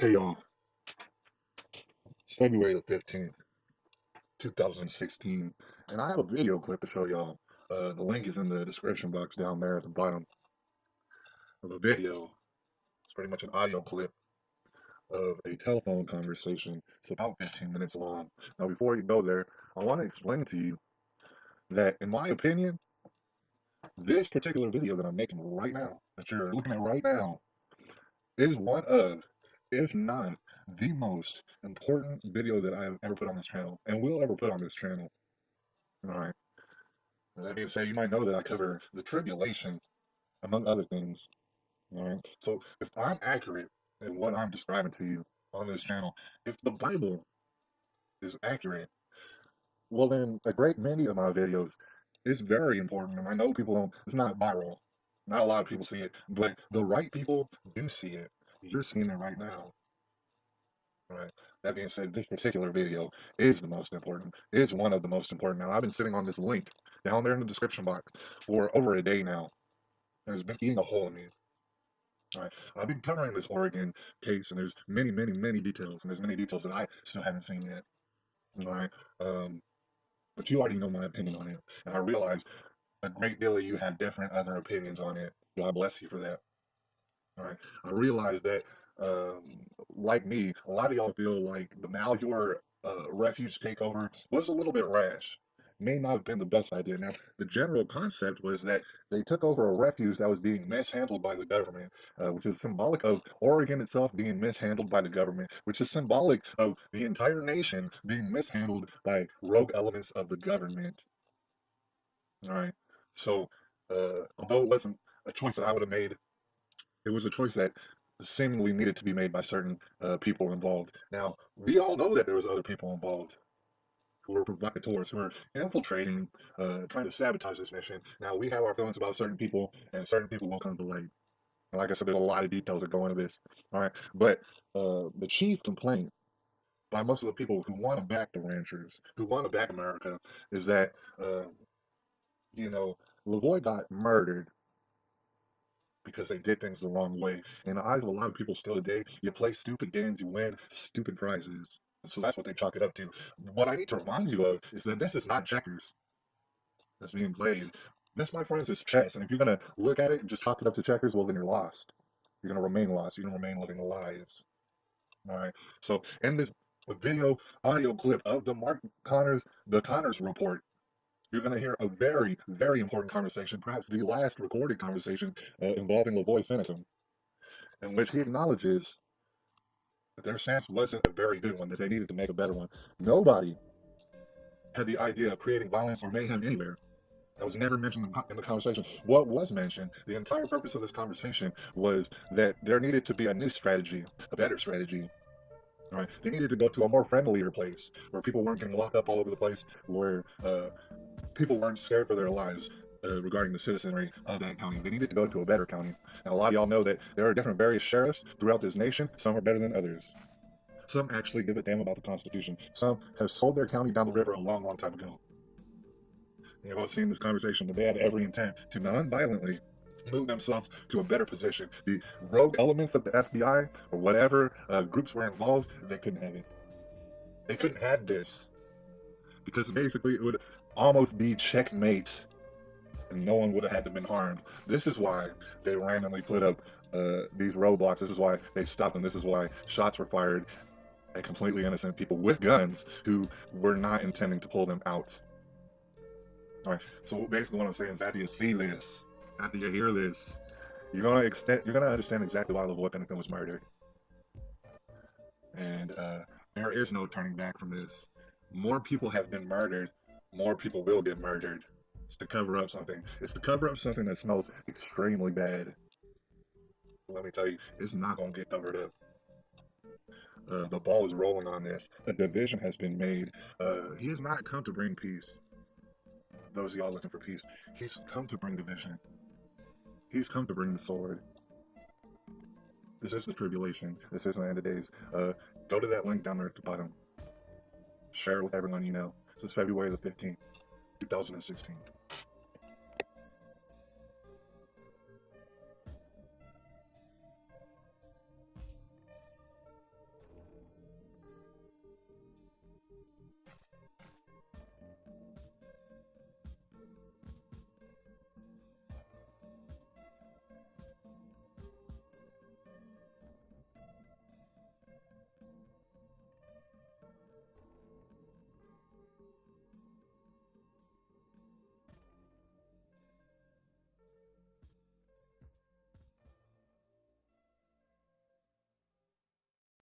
Hey y'all, it's February the 15th, 2016, and I have a video clip to show y'all. The link is in the description box down there at the bottom of a video. It's pretty much an audio clip of a telephone conversation. It's about 15 minutes long. Now, before you go there, I want to explain to you that, in my opinion, this particular video that I'm making right now, that you're looking at right now, is one of, if not the most important video that I have ever put on this channel and will ever put on this channel. All right. That being said, you might know that I cover the tribulation, among other things. All right. So if I'm accurate in what I'm describing to you on this channel, if the Bible is accurate, well then a great many of my videos is very important. And I know people don't, it's not viral. Not a lot of people see it, but the right people do see it. You're seeing it right now. All right. That being said, this particular video is the most important, is one of the most important. Now, I've been sitting on this link down there in the description box for over a day now. And it's been eating a hole in me. All right. I've been covering this Oregon case, and there's many, many, many details, and there's many details that I still haven't seen yet. All right. But you already know my opinion on it, and I realize a great deal of you have different other opinions on it. God bless you for that. All right. I realize that, like me, a lot of y'all feel like the Malheur refuge takeover was a little bit rash. May not have been the best idea. Now, the general concept was that they took over a refuge that was being mishandled by the government, which is symbolic of Oregon itself being mishandled by the government, which is symbolic of the entire nation being mishandled by rogue elements of the government. All right. So, although it wasn't a choice that I would have made, it was a choice that seemingly needed to be made by certain people involved. Now, we all know that there was other people involved who were provocateurs, who were infiltrating, trying to sabotage this mission. Now, we have our feelings about certain people, and certain people will come to light. And like I said, there's a lot of details that go into this. All right, but the chief complaint by most of the people who want to back the ranchers, who want to back America, is that uh, you know Lavoy got murdered because they did things the wrong way. In the eyes of a lot of people still today, you play stupid games, you win stupid prizes. So that's what they chalk it up to. What I need to remind you of is that this is not checkers that's being played. This, my friends, is chess. And if you're going to look at it and just chalk it up to checkers, well, then you're lost. You're going to remain lost. You're going to remain living lies. All right. So in this video audio clip of the Connors report, you're going to hear a very, very important conversation, perhaps the last recorded conversation involving Lavoy Finicum, in which he acknowledges that their stance wasn't a very good one, that they needed to make a better one. Nobody had the idea of creating violence or mayhem anywhere. That was never mentioned in the conversation. What was mentioned, the entire purpose of this conversation was that there needed to be a new strategy, a better strategy. All right, they needed to go to a more friendlier place where people weren't getting locked up all over the place, where people weren't scared for their lives regarding the citizenry of that county. They needed to go to a better county. And a lot of y'all know that there are different various sheriffs throughout this nation. Some are better than others. Some actually give a damn about the Constitution. Some have sold their county down the river a long, long time ago. You've all seen this conversation, but they had every intent to non-violently move themselves to a better position. The rogue elements of the FBI or whatever groups were involved, they couldn't have it. They couldn't have this because basically it would almost be checkmate and no one would have had to been harmed. This is why they randomly put up these roadblocks. This is why they stopped them. This is why shots were fired at completely innocent people with guns who were not intending to pull them out. All right. So basically, what I'm saying is, after you see this, after you hear this, you're gonna understand exactly why Lavoy Pennington was murdered, and there is no turning back from this. More people have been murdered. More people will get murdered. It's to cover up something. It's to cover up something that smells extremely bad. Let me tell you, it's not gonna get covered up. The ball is rolling on this. A division has been made. He has not come to bring peace. Those of y'all looking for peace, he's come to bring division. He's come to bring the sword. This is the tribulation. This is the end of days. Go to that link down there at the bottom. Share it with everyone you know. This is February the 15th, 2016.